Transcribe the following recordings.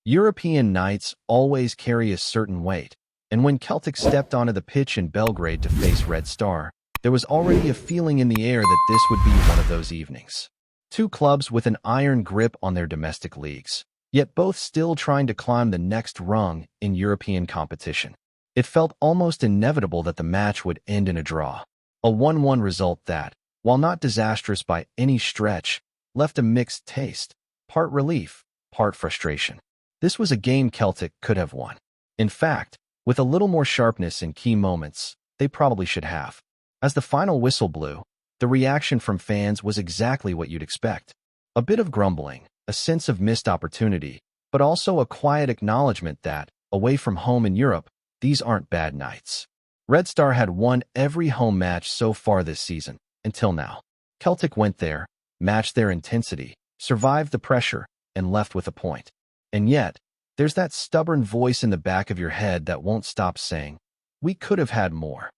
European nights always carry a certain weight, and when Celtic stepped onto the pitch in Belgrade to face Red Star, there was already a feeling in the air that this would be one of those evenings. Two clubs with an iron grip on their domestic leagues, yet both still trying to climb the next rung in European competition. It felt almost inevitable that the match would end in a draw. A 1-1 result that, while not disastrous by any stretch, left a mixed taste, part relief, part frustration. This was a game Celtic could have won. In fact, with a little more sharpness in key moments, they probably should have. As the final whistle blew, the reaction from fans was exactly what you'd expect. A bit of grumbling, a sense of missed opportunity, but also a quiet acknowledgement that, away from home in Europe, these aren't bad nights. Red Star had won every home match so far this season, until now. Celtic went there, matched their intensity, survived the pressure, and left with a point. And yet, there's that stubborn voice in the back of your head that won't stop saying, "We could have had more."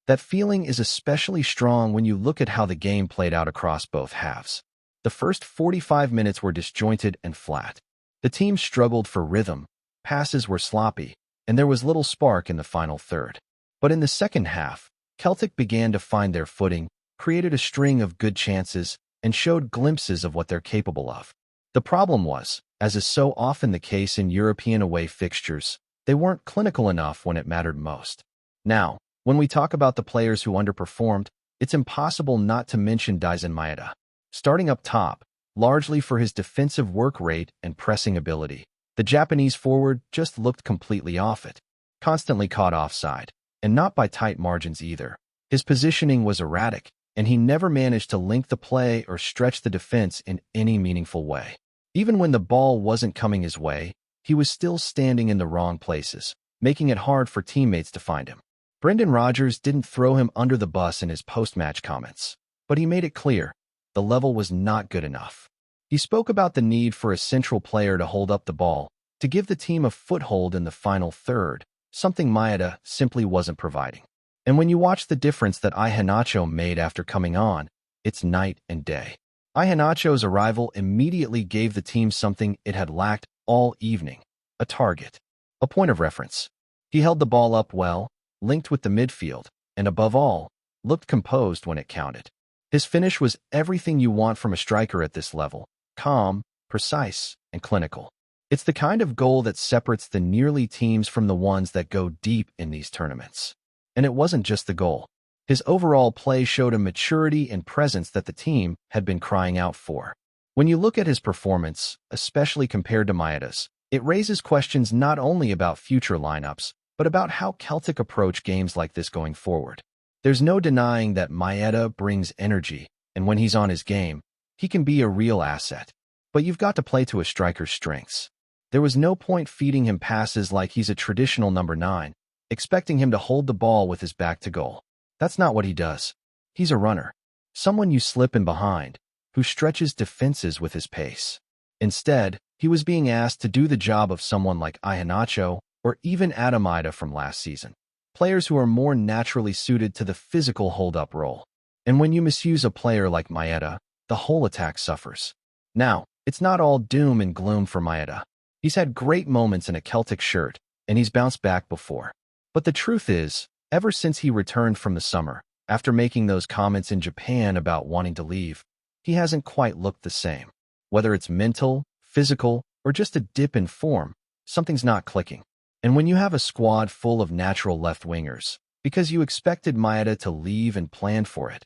That feeling is especially strong when you look at how the game played out across both halves. The first 45 minutes were disjointed and flat. The team struggled for rhythm, passes were sloppy, and there was little spark in the final third. But in the second half, Celtic began to find their footing, created a string of good chances, and showed glimpses of what they're capable of. The problem was, as is so often the case in European away fixtures, they weren't clinical enough when it mattered most. Now, when we talk about the players who underperformed, it's impossible not to mention Daisen Maeda. Starting up top, largely for his defensive work rate and pressing ability, the Japanese forward just looked completely off it, constantly caught offside, and not by tight margins either. His positioning was erratic, and he never managed to link the play or stretch the defense in any meaningful way. Even when the ball wasn't coming his way, he was still standing in the wrong places, making it hard for teammates to find him. Brendan Rodgers didn't throw him under the bus in his post-match comments, but he made it clear the level was not good enough. He spoke about the need for a central player to hold up the ball, to give the team a foothold in the final third, something Maeda simply wasn't providing. And when you watch the difference that Iheanacho made after coming on, it's night and day. Iheanacho's arrival immediately gave the team something it had lacked all evening: a target, a point of reference. He held the ball up well, linked with the midfield, and above all, looked composed when it counted. His finish was everything you want from a striker at this level: calm, precise, and clinical. It's the kind of goal that separates the nearly teams from the ones that go deep in these tournaments. And it wasn't just the goal. His overall play showed a maturity and presence that the team had been crying out for. When you look at his performance, especially compared to Maeda's, it raises questions not only about future lineups, but about how Celtic approach games like this going forward. There's no denying that Maeda brings energy, and when he's on his game, he can be a real asset. But you've got to play to a striker's strengths. There was no point feeding him passes like he's a traditional number 9, expecting him to hold the ball with his back to goal. That's not what he does. He's a runner, someone you slip in behind, who stretches defenses with his pace. Instead, he was being asked to do the job of someone like Iheanacho or even Adam Maeda from last season, players who are more naturally suited to the physical hold-up role. And when you misuse a player like Maeda, the whole attack suffers. Now, it's not all doom and gloom for Maeda. He's had great moments in a Celtic shirt, and he's bounced back before. But the truth is, ever since he returned from the summer, after making those comments in Japan about wanting to leave, he hasn't quite looked the same. Whether it's mental, physical, or just a dip in form, something's not clicking. And when you have a squad full of natural left-wingers, because you expected Maeda to leave and planned for it,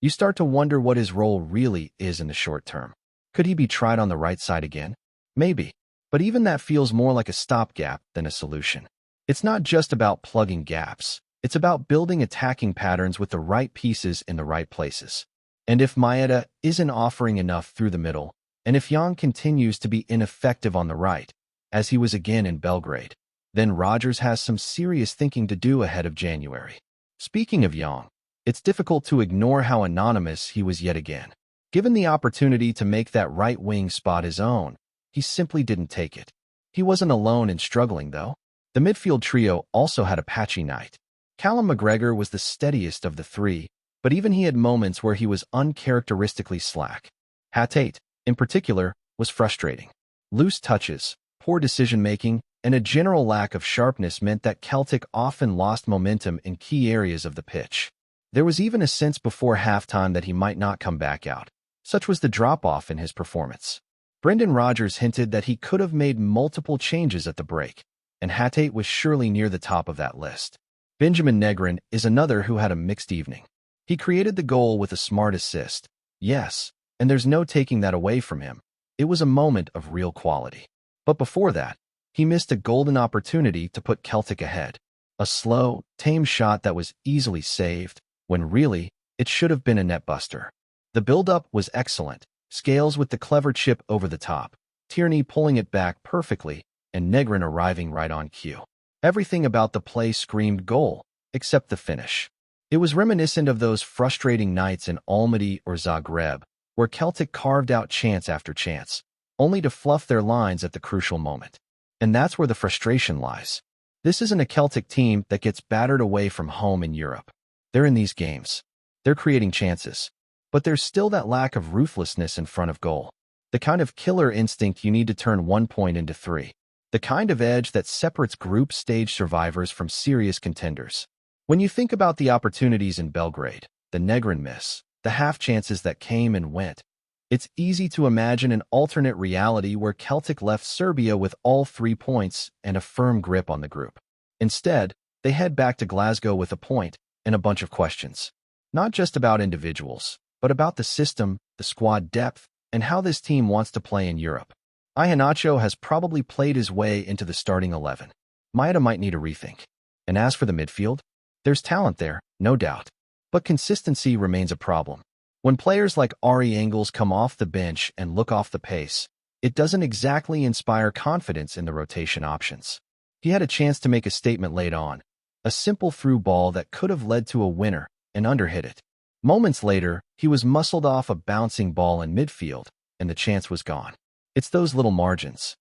you start to wonder what his role really is in the short term. Could he be tried on the right side again? Maybe. But even that feels more like a stopgap than a solution. It's not just about plugging gaps. It's about building attacking patterns with the right pieces in the right places. And if Maeda isn't offering enough through the middle, and if Young continues to be ineffective on the right, as he was again in Belgrade, then Rodgers has some serious thinking to do ahead of January. Speaking of Young, it's difficult to ignore how anonymous he was yet again. Given the opportunity to make that right wing spot his own, he simply didn't take it. He wasn't alone in struggling, though. The midfield trio also had a patchy night. Callum McGregor was the steadiest of the three, but even he had moments where he was uncharacteristically slack. Hatate, in particular, was frustrating. Loose touches, poor decision-making, and a general lack of sharpness meant that Celtic often lost momentum in key areas of the pitch. There was even a sense before halftime that he might not come back out. Such was the drop-off in his performance. Brendan Rodgers hinted that he could have made multiple changes at the break, and Hatate was surely near the top of that list. Benjamin Negrin is another who had a mixed evening. He created the goal with a smart assist. Yes, and there's no taking that away from him. It was a moment of real quality. But before that, he missed a golden opportunity to put Celtic ahead. A slow, tame shot that was easily saved, when really, it should have been a net buster. The build-up was excellent. Scales with the clever chip over the top, Tierney pulling it back perfectly, and Negrin arriving right on cue. Everything about the play screamed goal, except the finish. It was reminiscent of those frustrating nights in Almaty or Zagreb, where Celtic carved out chance after chance, only to fluff their lines at the crucial moment. And that's where the frustration lies. This isn't a Celtic team that gets battered away from home in Europe. They're in these games. They're creating chances. But there's still that lack of ruthlessness in front of goal. The kind of killer instinct you need to turn 1 point into 3. The kind of edge that separates group stage survivors from serious contenders. When you think about the opportunities in Belgrade, the Negrin miss, the half chances that came and went, it's easy to imagine an alternate reality where Celtic left Serbia with all 3 points and a firm grip on the group. Instead, they head back to Glasgow with a point and a bunch of questions. Not just about individuals, but about the system, the squad depth, and how this team wants to play in Europe. Iheanacho has probably played his way into the starting 11. Maeda might need a rethink. And as for the midfield, there's talent there, no doubt. But consistency remains a problem. When players like Ari Engels come off the bench and look off the pace, it doesn't exactly inspire confidence in the rotation options. He had a chance to make a statement late on. A simple through ball that could have led to a winner, and underhit it. Moments later, he was muscled off a bouncing ball in midfield, and the chance was gone. It's those little margins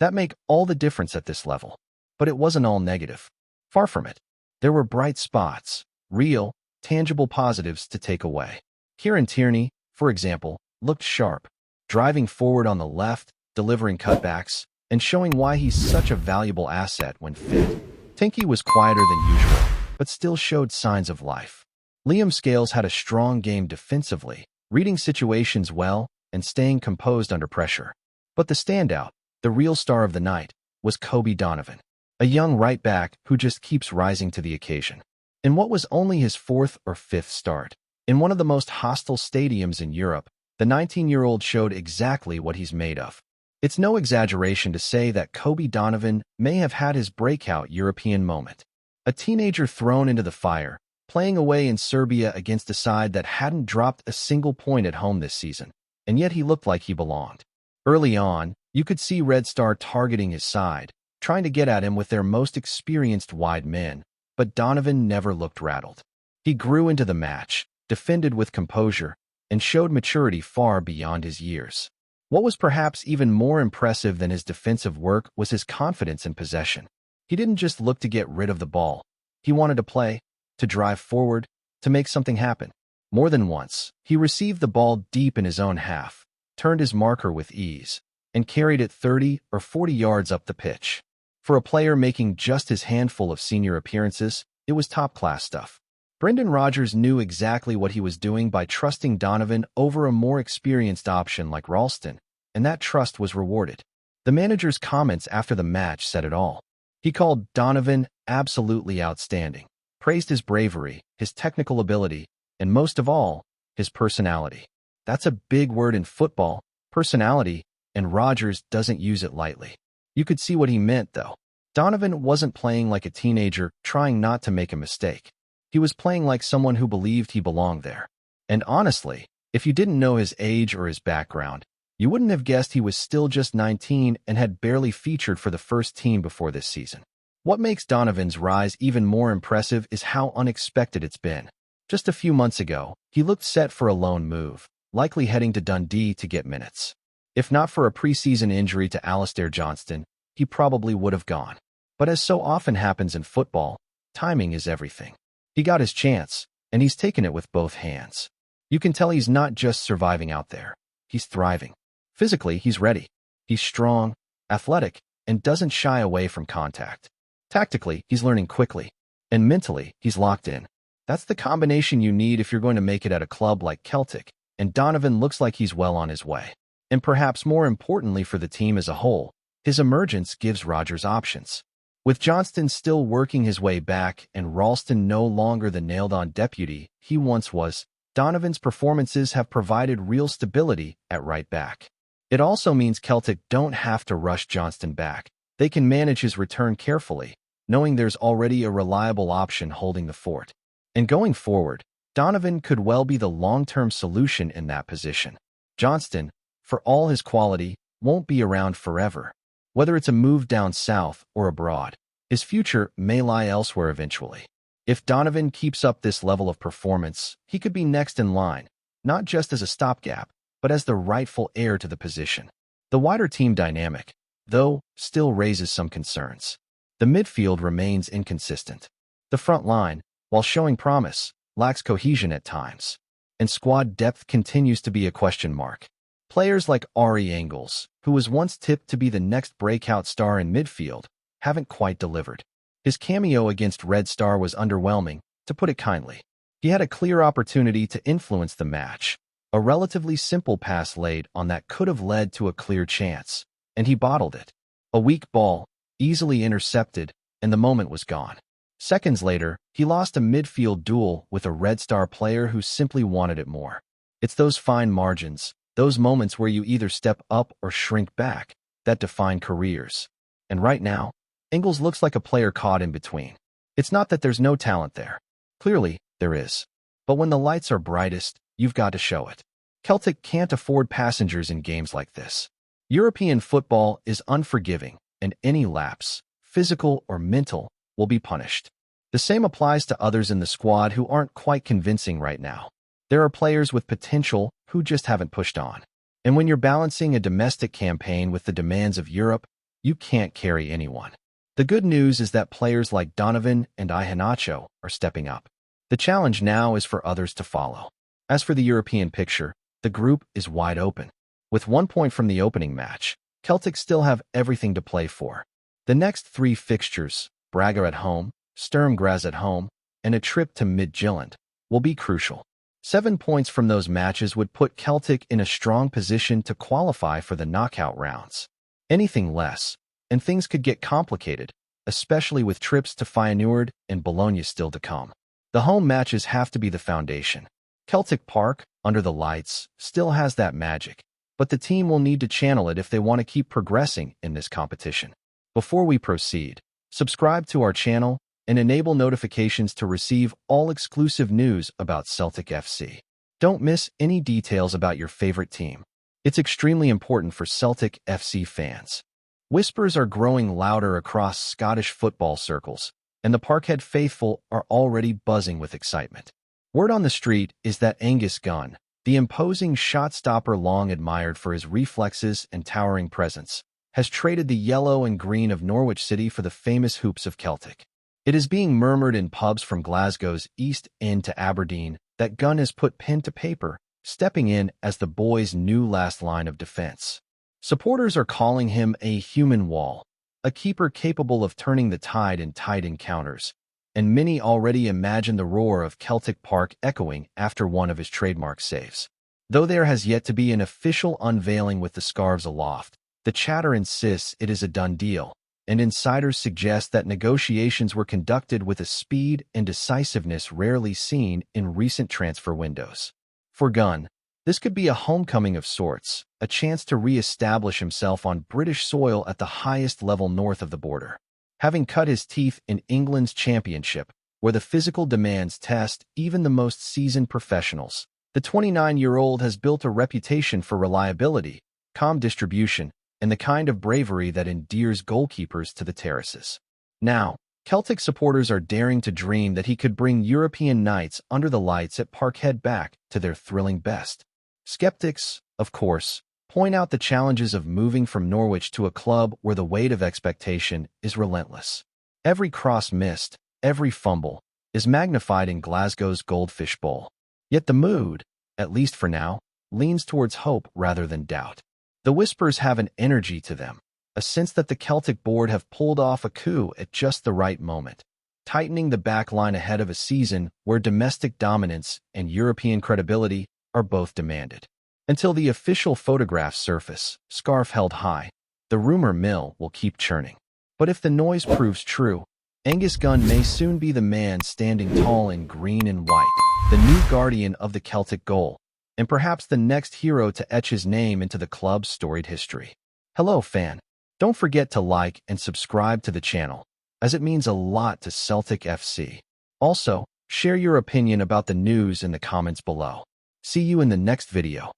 that make all the difference at this level. But it wasn't all negative. Far from it. There were bright spots, real, tangible positives to take away. Kieran Tierney, for example, looked sharp, driving forward on the left, delivering cutbacks, and showing why he's such a valuable asset when fit. Tinky was quieter than usual, but still showed signs of life. Liam Scales had a strong game defensively, reading situations well and staying composed under pressure. But the standout, the real star of the night, was Kobe Donovan, a young right-back who just keeps rising to the occasion. In what was only his 4th or 5th start, in one of the most hostile stadiums in Europe, the 19-year-old showed exactly what he's made of. It's no exaggeration to say that Kobe Donovan may have had his breakout European moment. A teenager thrown into the fire, playing away in Serbia against a side that hadn't dropped a single point at home this season, and yet he looked like he belonged. Early on, you could see Red Star targeting his side, trying to get at him with their most experienced wide men, but Donovan never looked rattled. He grew into the match, defended with composure, and showed maturity far beyond his years. What was perhaps even more impressive than his defensive work was his confidence in possession. He didn't just look to get rid of the ball. He wanted to play, to drive forward, to make something happen. More than once, he received the ball deep in his own half, turned his marker with ease, and carried it 30 or 40 yards up the pitch. For a player making just his handful of senior appearances, it was top-class stuff. Brendan Rodgers knew exactly what he was doing by trusting Donovan over a more experienced option like Ralston, and that trust was rewarded. The manager's comments after the match said it all. He called Donovan absolutely outstanding, praised his bravery, his technical ability, and most of all, his personality. That's a big word in football, personality, and Rodgers doesn't use it lightly. You could see what he meant, though. Donovan wasn't playing like a teenager trying not to make a mistake. He was playing like someone who believed he belonged there. And honestly, if you didn't know his age or his background, you wouldn't have guessed he was still just 19 and had barely featured for the first team before this season. What makes Donovan's rise even more impressive is how unexpected it's been. Just a few months ago, he looked set for a loan move, likely heading to Dundee to get minutes. If not for a preseason injury to Alistair Johnston, he probably would have gone. But as so often happens in football, timing is everything. He got his chance, and he's taken it with both hands. You can tell he's not just surviving out there. He's thriving. Physically, he's ready. He's strong, athletic, and doesn't shy away from contact. Tactically, he's learning quickly, and mentally, he's locked in. That's the combination you need if you're going to make it at a club like Celtic, and Donovan looks like he's well on his way. And perhaps more importantly for the team as a whole, his emergence gives Rodgers options. With Johnston still working his way back and Ralston no longer the nailed-on deputy he once was, Donovan's performances have provided real stability at right back. It also means Celtic don't have to rush Johnston back. They can manage his return carefully, knowing there's already a reliable option holding the fort. And going forward, Donovan could well be the long-term solution in that position. Johnston, for all his quality, won't be around forever. Whether it's a move down south or abroad, his future may lie elsewhere eventually. If Donovan keeps up this level of performance, he could be next in line, not just as a stopgap, but as the rightful heir to the position. The wider team dynamic, though, still raises some concerns. The midfield remains inconsistent. The front line, while showing promise, lacks cohesion at times, and squad depth continues to be a question mark. Players like Ari Engels, who was once tipped to be the next breakout star in midfield, haven't quite delivered. His cameo against Red Star was underwhelming, to put it kindly. He had a clear opportunity to influence the match, a relatively simple pass laid on that could have led to a clear chance, and he bottled it. A weak ball, easily intercepted, and the moment was gone. Seconds later, he lost a midfield duel with a Red Star player who simply wanted it more. It's those fine margins, those moments where you either step up or shrink back, that define careers. And right now, Engels looks like a player caught in between. It's not that there's no talent there. Clearly, there is. But when the lights are brightest, you've got to show it. Celtic can't afford passengers in games like this. European football is unforgiving, and any lapse, physical or mental, will be punished. The same applies to others in the squad who aren't quite convincing right now. There are players with potential who just haven't pushed on. And when you're balancing a domestic campaign with the demands of Europe, you can't carry anyone. The good news is that players like Donovan and Iheanacho are stepping up. The challenge now is for others to follow. As for the European picture, the group is wide open. With 1 point from the opening match, Celtic still have everything to play for. The next 3 fixtures, Braga at home, Sturm Graz at home, and a trip to Midtjylland, will be crucial. 7 points from those matches would put Celtic in a strong position to qualify for the knockout rounds. Anything less, and things could get complicated, especially with trips to Feyenoord and Bologna still to come. The home matches have to be the foundation. Celtic Park, under the lights, still has that magic, but the team will need to channel it if they want to keep progressing in this competition. Before we proceed, subscribe to our channel and enable notifications to receive all exclusive news about Celtic FC. Don't miss any details about your favorite team. It's extremely important for Celtic FC fans. Whispers are growing louder across Scottish football circles, and the Parkhead faithful are already buzzing with excitement. Word on the street is that Angus Gunn, the imposing shot-stopper long admired for his reflexes and towering presence, has traded the yellow and green of Norwich City for the famous hoops of Celtic. It is being murmured in pubs from Glasgow's East End to Aberdeen that Gunn has put pen to paper, stepping in as the boys' new last line of defense. Supporters are calling him a human wall, a keeper capable of turning the tide in tight encounters, and many already imagine the roar of Celtic Park echoing after one of his trademark saves. Though there has yet to be an official unveiling with the scarves aloft, the chatter insists it is a done deal, and insiders suggest that negotiations were conducted with a speed and decisiveness rarely seen in recent transfer windows. For Gunn, this could be a homecoming of sorts, a chance to re-establish himself on British soil at the highest level north of the border. Having cut his teeth in England's Championship, where the physical demands test even the most seasoned professionals, the 29-year-old has built a reputation for reliability, calm distribution, and the kind of bravery that endears goalkeepers to the terraces. Now, Celtic supporters are daring to dream that he could bring European nights under the lights at Parkhead back to their thrilling best. Skeptics, of course, point out the challenges of moving from Norwich to a club where the weight of expectation is relentless. Every cross missed, every fumble, is magnified in Glasgow's Goldfish Bowl. Yet the mood, at least for now, leans towards hope rather than doubt. The whispers have an energy to them, a sense that the Celtic board have pulled off a coup at just the right moment, tightening the back line ahead of a season where domestic dominance and European credibility are both demanded. Until the official photographs surface, scarf held high, the rumor mill will keep churning. But if the noise proves true, Angus Gunn may soon be the man standing tall in green and white, the new guardian of the Celtic goal, and perhaps the next hero to etch his name into the club's storied history. Hello, fan. Don't forget to like and subscribe to the channel, as it means a lot to Celtic FC. Also, share your opinion about the news in the comments below. See you in the next video.